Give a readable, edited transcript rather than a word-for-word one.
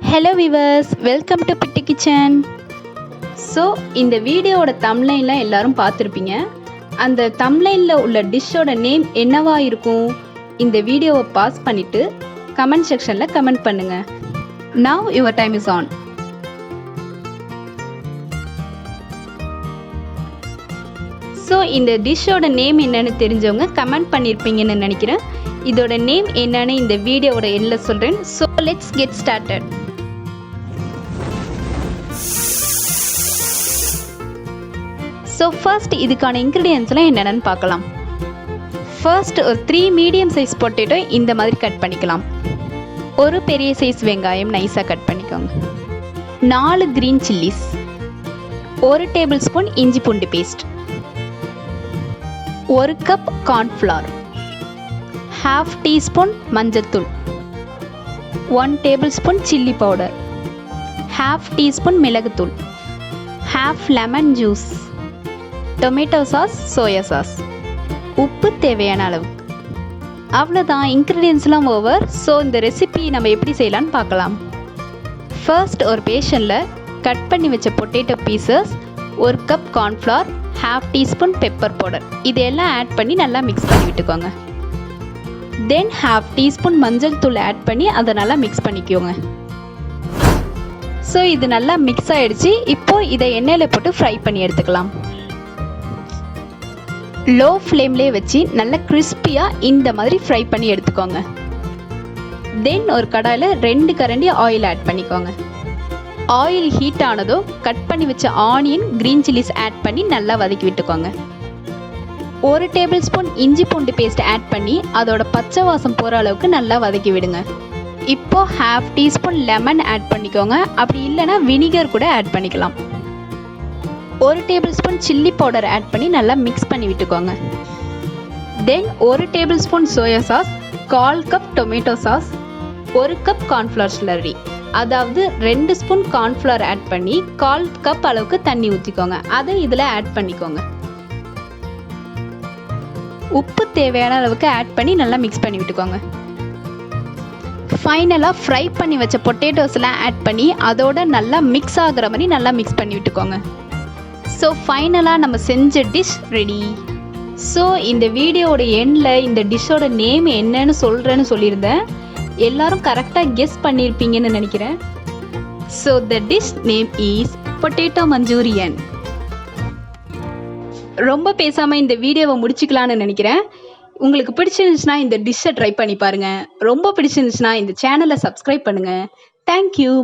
Hello viewers, welcome to Pittu kitchen. So இந்த வீடியோவோட thumbnail எல்லாரும் பார்த்திருப்பீங்க. அந்த thumbnailல உள்ள டிஷ்ஷோட நேம் என்னவா இருக்கும்? இந்த வீடியோவை பாஸ் பண்ணிட்டு கமெண்ட் செக்ஷன்ல கமெண்ட் பண்ணுங்க. Now your time is on. So இந்த டிஷ்ஷோட நேம் என்னன்னு தெரிஞ்சவங்க கமெண்ட் பண்ணிருப்பீங்கன்னு நினைக்கிறேன். இதோட நேம் என்னன்னு இந்த வீடியோவோட எண்ட்ல சொல்றேன். So let's get started. So first இதுக்கான இன்கிரிடியன்ட்ஸ்லாம் என்னென்னு பார்க்கலாம். First ஒரு 3 மீடியம் சைஸ் பொட்டேட்டோ இந்த மாதிரி கட் பண்ணிக்கலாம். ஒரு பெரிய சைஸ் வெங்காயம் நைஸாக கட் பண்ணிக்கோங்க. 4 கிரீன் சில்லிஸ், 1 டேபிள் ஸ்பூன் இஞ்சி பூண்டு பேஸ்ட், 1 கப் கார்ன்ஃப்ளவர், 1/2 டீஸ்பூன் மஞ்சள்தூள், 1 table spoon chilli powder, 1/2 teaspoon மிளகுத்தூள், 1/2 lemon juice, tomato sauce, soya sauce, உப்பு தேவையான அளவுக்கு. அவ்வளோதான், இன்க்ரீடியன்ஸ்லாம் ஓவர். ஸோ இந்த ரெசிபி நம்ம எப்படி செய்யலான்னு பார்க்கலாம். ஃபர்ஸ்ட் ஒரு பேஷனில் கட் பண்ணி வச்ச potato pieces, 1 cup cornflour, 1/2 teaspoon pepper powder இதெல்லாம் ஆட் பண்ணி நல்லா மிக்ஸ் பண்ணி விட்டுக்கோங்க. தென் 1/2 டீஸ்பூன் மஞ்சள் தூள் ஆட் பண்ணி அதை நல்லா மிக்ஸ் பண்ணிக்கோங்க. ஸோ இது நல்லா மிக்ஸ் ஆகிடுச்சு. இப்போது இதை எண்ணெயில் போட்டு ஃப்ரை பண்ணி எடுத்துக்கலாம். லோ ஃப்ளேம்லேயே வச்சு நல்லா கிறிஸ்பியாக இந்த மாதிரி ஃப்ரை பண்ணி எடுத்துக்கோங்க. தென் ஒரு கடாயில் 2 கரண்டி ஆயில் ஆட் பண்ணிக்கோங்க. ஆயில் ஹீட் ஆனதும் கட் பண்ணி வச்ச ஆனியன், கிரீன் சில்லிஸ் ஆட் பண்ணி நல்லா வதக்கி விட்டுக்கோங்க. 1 டேபிள் ஸ்பூன் இஞ்சி பூண்டு பேஸ்ட் ஆட் பண்ணி அதோட பச்சை வாசம் போகிற அளவுக்கு நல்லா வதக்கி விடுங்க. இப்போ 1/2 டீஸ்பூன் லெமன் ஆட் பண்ணிக்கோங்க. அப்படி இல்லைன்னா வினிகர் கூட ஆட் பண்ணிக்கலாம். 1 table spoon chilli powder add பண்ணி நல்லா மிக்ஸ் பண்ணி விட்டுக்கோங்க. Then 1 table spoon soya sauce, 1/4 cup tomato sauce, 1 cup cornflour slurry, அதாவது 2 ஸ்பூன் கார்ன்ஃப்ளவர் ஆட் பண்ணி 1/4 கப் அளவுக்கு தண்ணி ஊற்றிக்கோங்க. அதை இதில் ஆட் பண்ணிக்கோங்க. உப்பு தேவையான அளவுக்கு ஆட் பண்ணி நல்லா மிக்ஸ் பண்ணி விட்டுக்கோங்க. ஃபைனலாக ஃப்ரை பண்ணி வச்ச பொட்டேட்டோஸ்லாம் ஆட் பண்ணி அதோட நல்லா மிக்ஸ் ஆகிற மாதிரி நல்லா மிக்ஸ் பண்ணி விட்டுக்கோங்க. ஸோ ஃபைனலாக நம்ம செஞ்ச டிஷ் ரெடி. ஸோ இந்த வீடியோவோட எண்டில் இந்த டிஷ்ஷோட நேம் என்னன்னு சொல்கிறேன்னு சொல்லியிருந்தேன். எல்லாரும் கரெக்டாக கெஸ் பண்ணியிருப்பீங்கன்னு நினைக்கிறேன். So the dish name is potato Manchurian. ரொம்ப பேசாமல் இந்த வீடியோவை முடிச்சுக்கலான்னு நினைக்கிறேன். உங்களுக்கு பிடிச்சிருந்துச்சுன்னா இந்த டிஷ்ஷை ட்ரை பண்ணி பாருங்கள். ரொம்ப பிடிச்சிருந்துச்சுன்னா இந்த சேனலை சப்ஸ்கிரைப் பண்ணுங்கள். தேங்க்யூ.